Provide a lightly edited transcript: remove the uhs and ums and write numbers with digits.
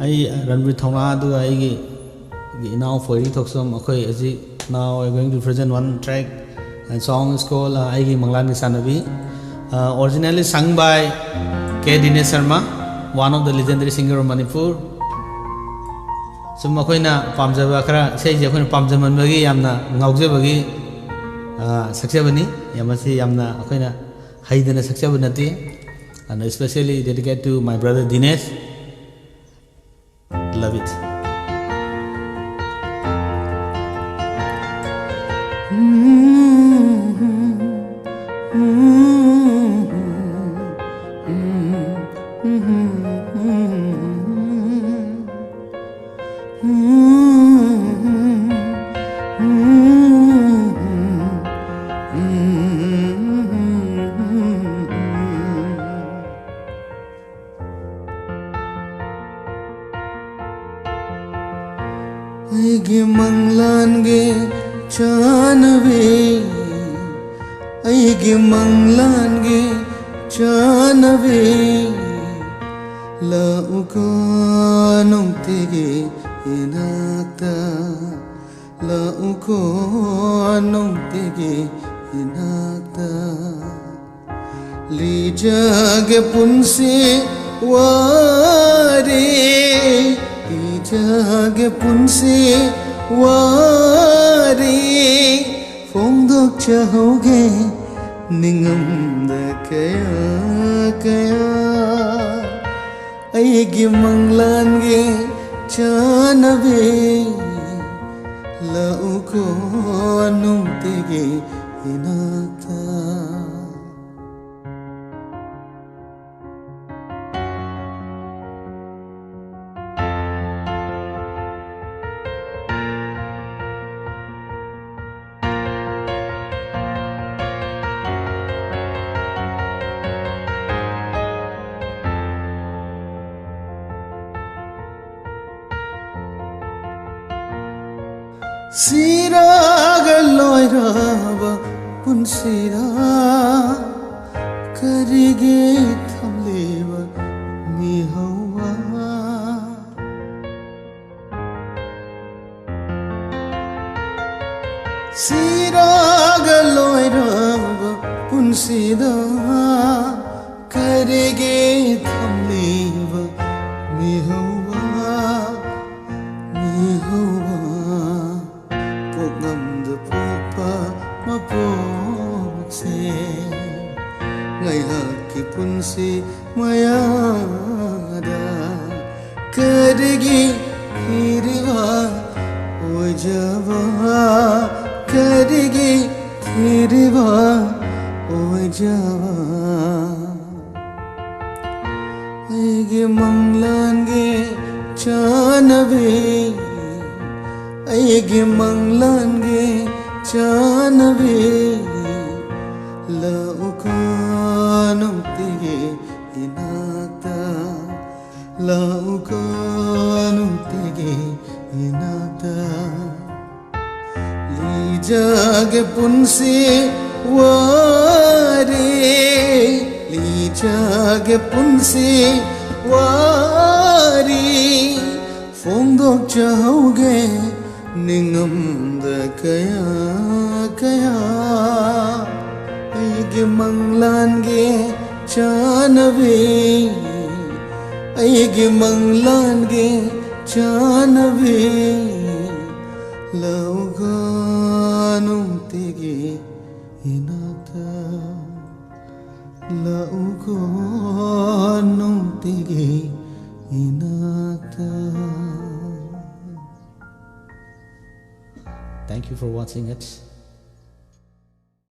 Ranbir Thongna do I now for it talk some okay as it now I'm going to present one track and song is called Aigi Manglani Sanavi, originally sung by K. Dinesh Sharma, one of the legendary singer of Manipur. So Makoina Pamjaba Kara says Yakun Pamjaman Bagi Yamna Naujabagi Saksabani Yamasi Yamna Akoina Haidana Saksabanati, and especially dedicated to my brother Dinesh. Love it. Aigi manglange chanave, aigi manglange chanave, la ukanong tige inakta, la ukanong tige inakta, lijage punsi wari. Jage punsi wari Fongdok chahoge ningam da kaya kaya Aigi manglange chanave La uko anum tige inakta Siraga loiraba punsira karige thamleba mihawa Siraga loiraba punsira karige thamleba mihawa mihawa Pogam popa mapokse ngaihaki punsi mayada karigi hiriwa ojava karigi hiriwa ojava aigi manglange chanave Aigi manglange chanave la ukanam tige inakta la ukanam tige inakta lijage punsi wari lijage punsi wari Fongdok chahoge Ningam da kaya kaya Aigi manglange chanave Aigi manglange chanave Lauganum tige inakta Lauganum tige inakta Thank you for watching it.